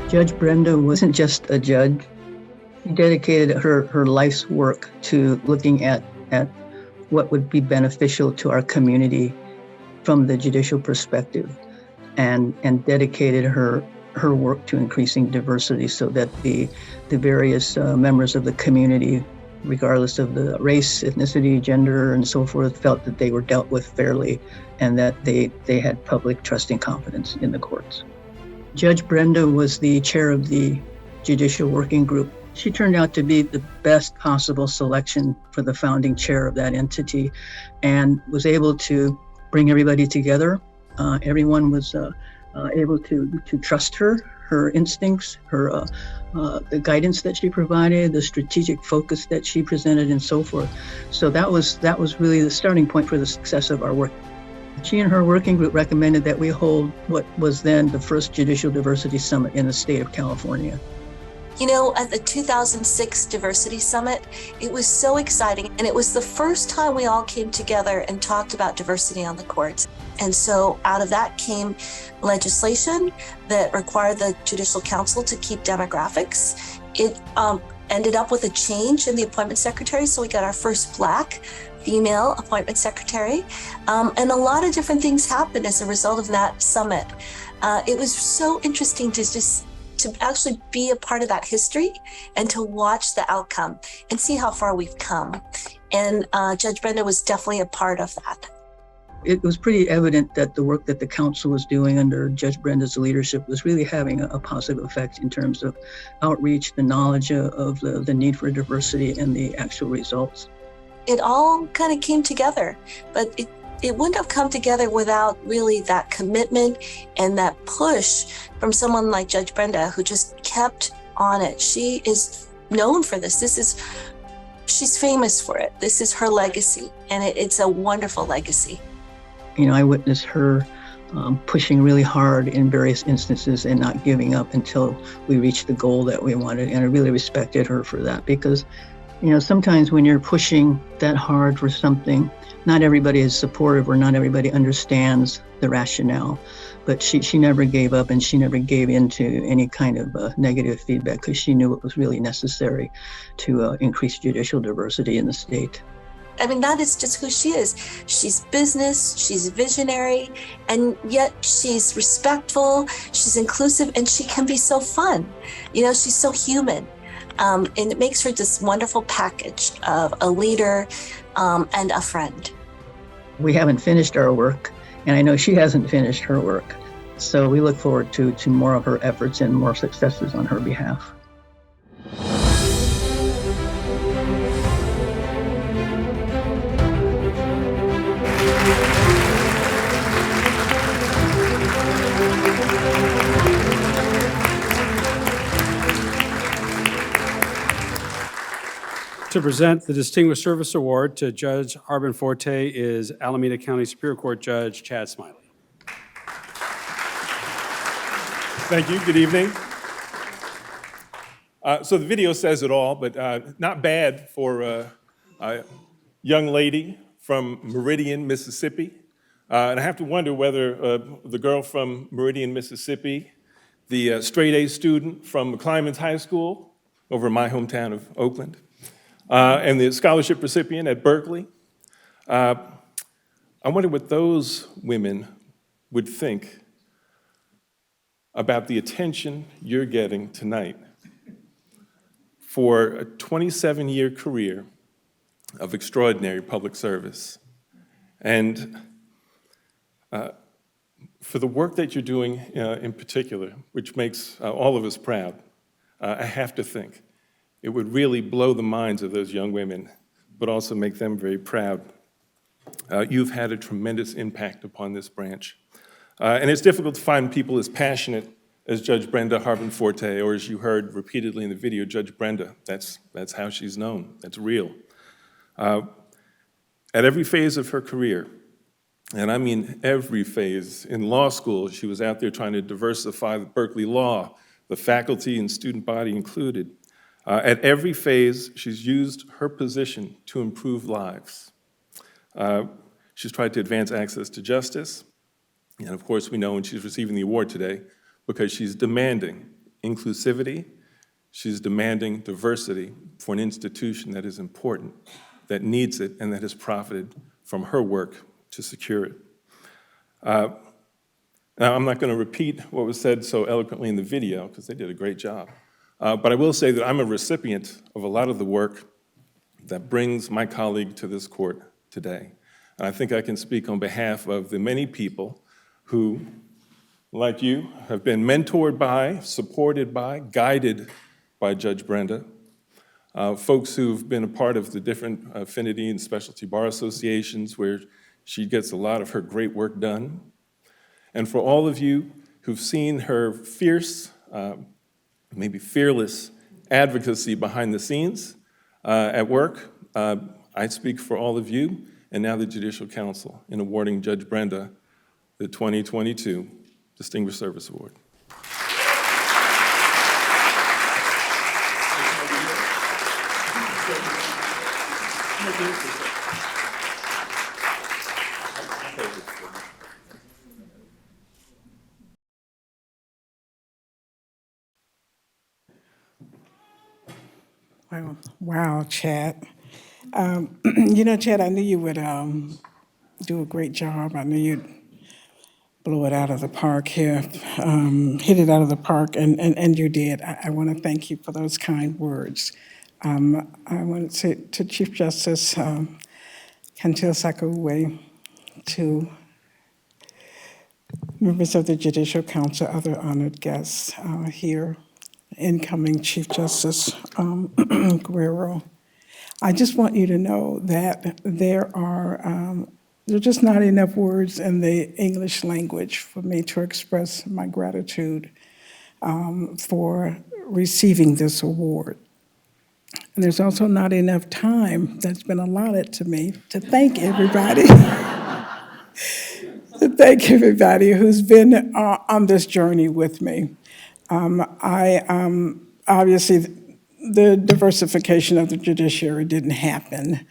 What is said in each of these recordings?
Judge Brenda wasn't just a judge. She dedicated her life's work to looking at what would be beneficial to our community from the judicial perspective, and dedicated her work to increasing diversity so that the various members of the community, regardless of the race, ethnicity, gender, and so forth, felt that they were dealt with fairly and that they had public trust and confidence in the courts. Judge Brenda was the chair of the Judicial Working Group. She turned out to be the best possible selection for the founding chair of that entity and was able to bring everybody together. Everyone was able to trust her instincts, the guidance that she provided, the strategic focus that she presented, and so forth. So that was really the starting point for the success of our work. She and her working group recommended that we hold what was then the first Judicial Diversity Summit in the state of California. You know, at the 2006 Diversity Summit, it was so exciting. And it was the first time we all came together and talked about diversity on the courts. And so out of that came legislation that required the Judicial Council to keep demographics. It ended up with a change in the appointment secretary. So we got our first Black female appointment secretary. And a lot of different things happened as a result of that summit. It was so interesting to actually be a part of that history and to watch the outcome and see how far we've come. And Judge Brenda was definitely a part of that. It was pretty evident that the work that the council was doing under Judge Brenda's leadership was really having a positive effect in terms of outreach, the knowledge of the need for diversity, and the actual results. It all kind of came together, but it wouldn't have come together without really that commitment and that push from someone like Judge Brenda, who just kept on it. She is known for this. She's famous for it. This is her legacy, and it's a wonderful legacy. You know, I witnessed her pushing really hard in various instances and not giving up until we reached the goal that we wanted. And I really respected her for that because, you know, sometimes when you're pushing that hard for something, not everybody is supportive or not everybody understands the rationale. But she never gave up and she never gave in to any kind of negative feedback because she knew it was really necessary to increase judicial diversity in the state. I mean, that is just who she is. She's business, she's visionary, and yet she's respectful, she's inclusive, and she can be so fun. You know, she's so human. And it makes her this wonderful package of a leader and a friend. We haven't finished our work, and I know she hasn't finished her work. So we look forward to more of her efforts and more successes on her behalf. To present the Distinguished Service Award to Judge Harbin-Forte is Alameda County Superior Court Judge Chad Smiley. Thank you. Good evening. So the video says it all, but not bad for a young lady from Meridian, Mississippi. And I have to wonder whether the girl from Meridian, Mississippi, the straight-A student from McClymonds High School over in my hometown of Oakland, and the scholarship recipient at Berkeley. I wonder what those women would think about the attention you're getting tonight for a 27-year career of extraordinary public service. And for the work that you're doing in particular, which makes all of us proud, I have to think it would really blow the minds of those young women, but also make them very proud. You've had a tremendous impact upon this branch. And it's difficult to find people as passionate as Judge Brenda Harbin-Forte, or as you heard repeatedly in the video, Judge Brenda. That's how she's known. That's real. At every phase of her career, and I mean every phase, in law school, she was out there trying to diversify the Berkeley law, the faculty and student body included. At every phase, she's used her position to improve lives. She's tried to advance access to justice. And of course, we know when she's receiving the award today, because she's demanding inclusivity. She's demanding diversity for an institution that is important, that needs it, and that has profited from her work to secure it. Now, I'm not going to repeat what was said so eloquently in the video, because they did a great job. But I will say that I'm a recipient of a lot of the work that brings my colleague to this court today. And I think I can speak on behalf of the many people who, like you, have been mentored by, supported by, guided by Judge Brenda, folks who've been a part of the different affinity and specialty bar associations where she gets a lot of her great work done. And for all of you who've seen her fierce, maybe fearless advocacy behind the scenes at work, I speak for all of you and now the Judicial Council in awarding Judge Brenda the 2022 Distinguished Service Award. Wow, Chad. You know, Chad, I knew you would do a great job. I knew you'd blow it out of the park here, hit it out of the park, and you did. I want to thank you for those kind words. I want to say to Chief Justice Kantil Sakauwe, to members of the Judicial Council, other honored guests here, incoming Chief Justice Guerrero. I just want you to know that there are just not enough words in the English language for me to express my gratitude for receiving this award. And there's also not enough time that's been allotted to me to thank everybody. To thank everybody who's been on this journey with me. Obviously, the diversification of the judiciary didn't happen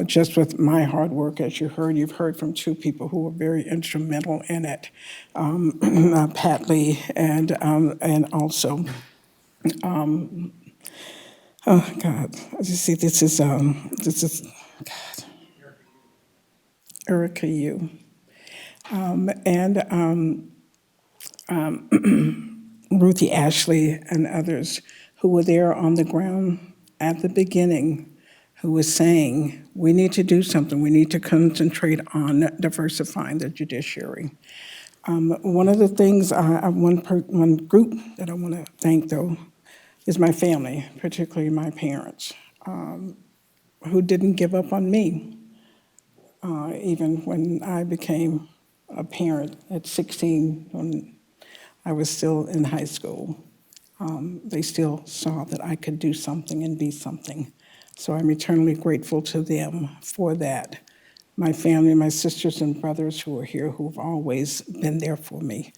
just with my hard work. As you heard, you've heard from two people who were very instrumental in it, Pat Lee and also, oh God, you see, this is God, Erica Yu. Ruthie Ashley and others who were there on the ground at the beginning, who was saying, we need to do something. We need to concentrate on diversifying the judiciary. One of the things, one group that I want to thank, though, is my family, particularly my parents, who didn't give up on me, even when I became a parent at 16, when I was still in high school. They still saw that I could do something and be something. So I'm eternally grateful to them for that. My family, my sisters and brothers who are here, who've always been there for me,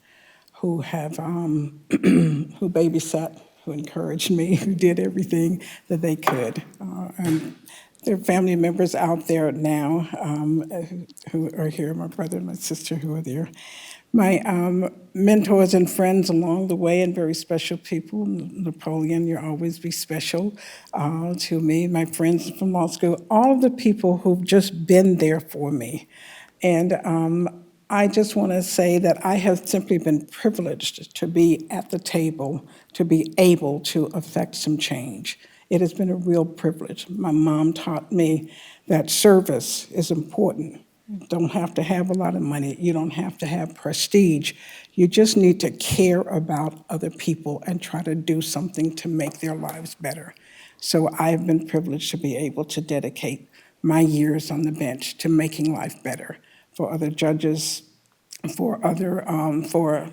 who have, who babysat, who encouraged me, who did everything that they could. And there are family members out there now who are here, my brother and my sister who are there. My mentors and friends along the way, and very special people. Napoleon, you'll always be special to me. My friends from law school, all of the people who've just been there for me. And I just want to say that I have simply been privileged to be at the table, to be able to affect some change. It has been a real privilege. My mom taught me that service is important. You don't have to have a lot of money. You don't have to have prestige. You just need to care about other people and try to do something to make their lives better. So I've been privileged to be able to dedicate my years on the bench to making life better for other judges, for other, for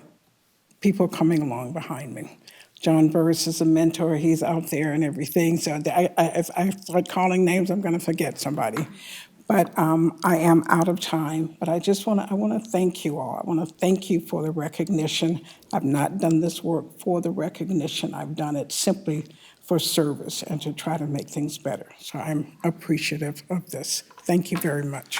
people coming along behind me. John Burris is a mentor. He's out there and everything. So if I start calling names, I'm going to forget somebody. But I am out of time. But I want to thank you all. I want to thank you for the recognition. I've not done this work for the recognition. I've done it simply for service and to try to make things better. So I'm appreciative of this. Thank you very much.